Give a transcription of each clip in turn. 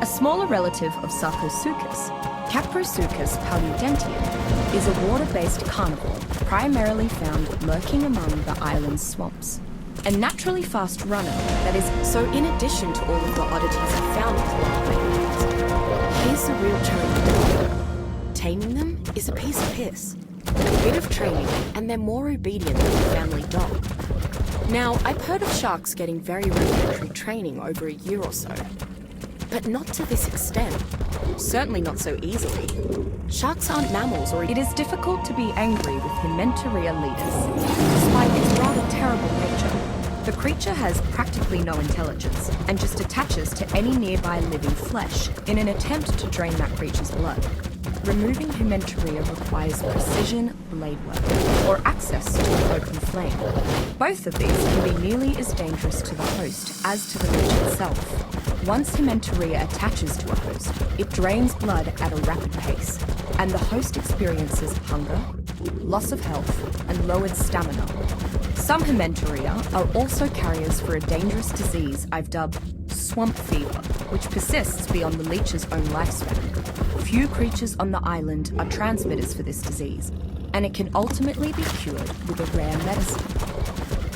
A smaller relative of Sarcosuchus, Caprosuchus paludentium, is a water-based carnivore primarily found lurking among the island's swamps. A naturally fast runner that is so in addition to all of the oddities he found with wild, here's the real cherry. Taming them is a piece of piss. A bit of training and they're more obedient than a family dog. Now, I've heard of sharks getting very rudimentary training over a year or so, but not to this extent. Certainly not so easily. Sharks aren't mammals or... It is difficult to be angry with Hementaria leaders, despite its rather terrible nature. The creature has practically no intelligence and just attaches to any nearby living flesh in an attempt to drain that creature's blood. Removing Hementaria requires precision blade work or access to an open flame. Both of these can be nearly as dangerous to the host as to the leech itself. Once Hementaria attaches to a host, it drains blood at a rapid pace, and the host experiences hunger, loss of health, and lowered stamina. Some Hementaria are also carriers for a dangerous disease I've dubbed swamp fever, which persists beyond the leech's own lifespan. Few creatures on the island are transmitters for this disease, and it can ultimately be cured with a rare medicine.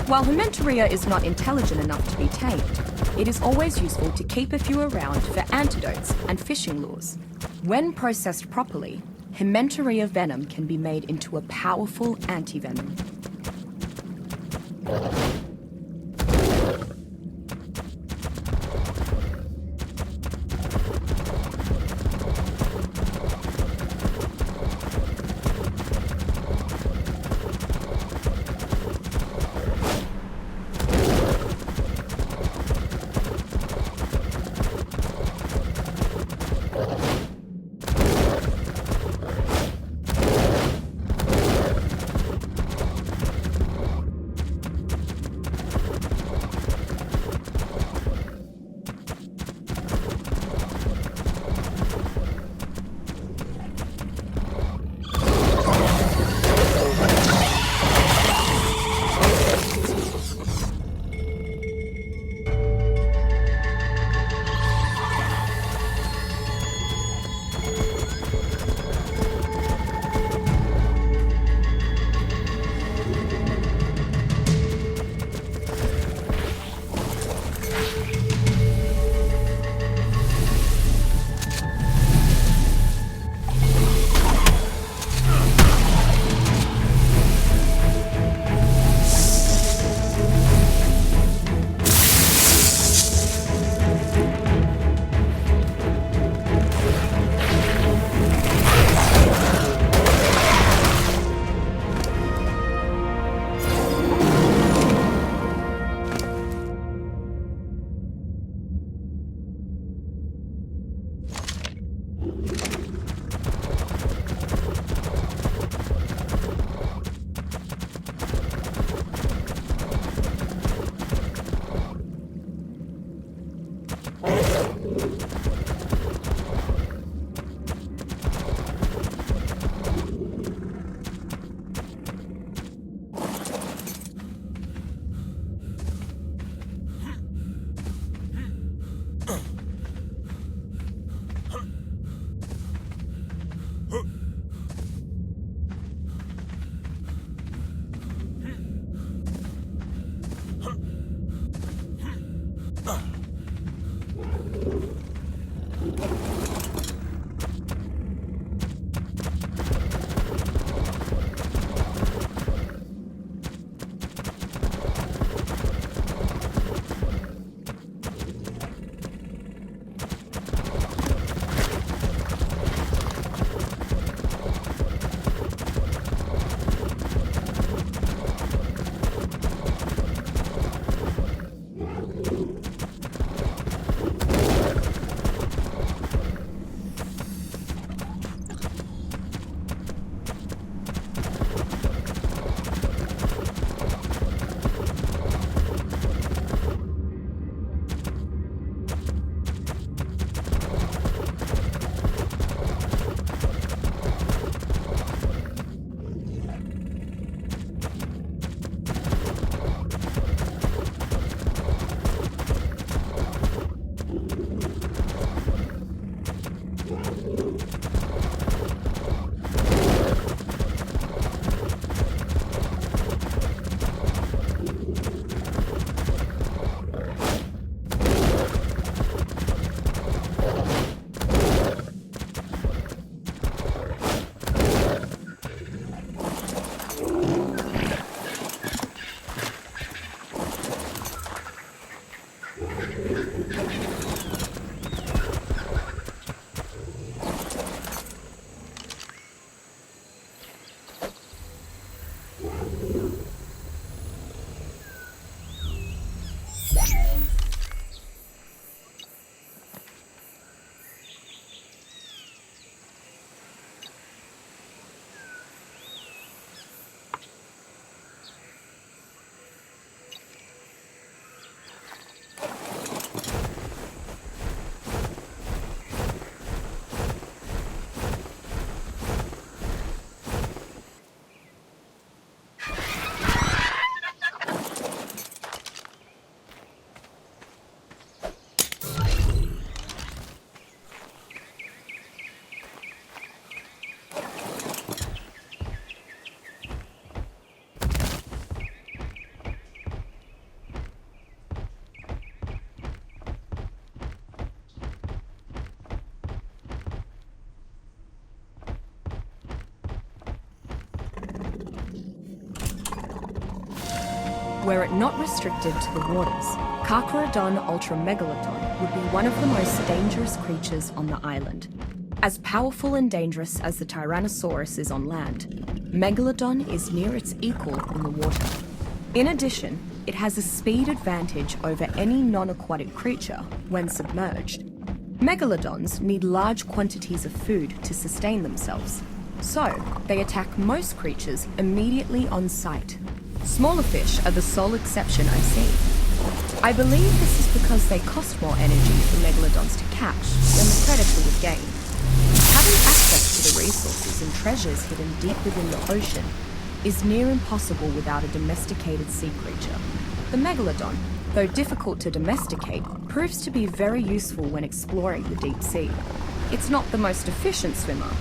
While Hementaria is not intelligent enough to be tamed, it is always useful to keep a few around for antidotes and fishing lures. When processed properly, Hementaria venom can be made into a powerful antivenom. Were it not restricted to the waters, Carcharodon ultramegalodon would be one of the most dangerous creatures on the island. As powerful and dangerous as the Tyrannosaurus is on land, Megalodon is near its equal in the water. In addition, it has a speed advantage over any non-aquatic creature when submerged. Megalodons need large quantities of food to sustain themselves, so they attack most creatures immediately on sight. Smaller fish are the sole exception I've seen. I believe this is because they cost more energy for megalodons to catch than the predator would gain. Having access to the resources and treasures hidden deep within the ocean is near impossible without a domesticated sea creature. The megalodon, though difficult to domesticate, proves to be very useful when exploring the deep sea. It's not the most efficient swimmer,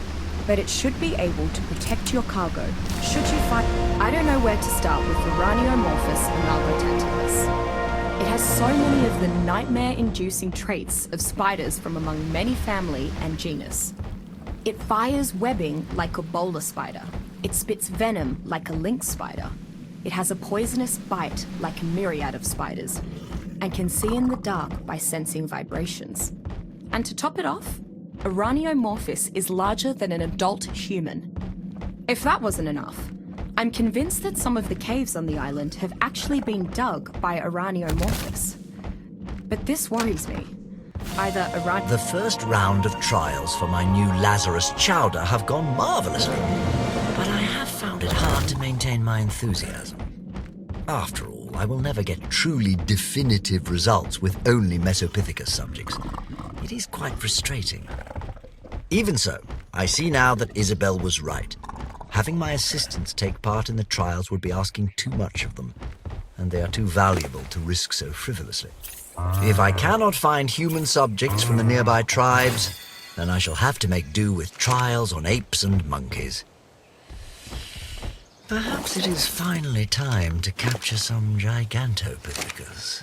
but it should be able to protect your cargo should you find... I don't know where to start with Uraniomorphus amalgotentalis. It has so many of the nightmare-inducing traits of spiders from among many family and genus. It fires webbing like a bowler spider. It spits venom like a lynx spider. It has a poisonous bite like a myriad of spiders, and can see in the dark by sensing vibrations. And to top it off, Uraniomorphus is larger than an adult human. If that wasn't enough, I'm convinced that some of the caves on the island have actually been dug by Uraniomorphus. But this worries me. The first round of trials for my new Lazarus chowder have gone marvelously, but I have found it hard to maintain my enthusiasm. After all, I will never get truly definitive results with only Mesopithecus subjects. It is quite frustrating. Even so, I see now that Isabel was right. Having my assistants take part in the trials would be asking too much of them, and they are too valuable to risk so frivolously. If I cannot find human subjects from the nearby tribes, then I shall have to make do with trials on apes and monkeys. Perhaps it is finally time to capture some Gigantopithecus.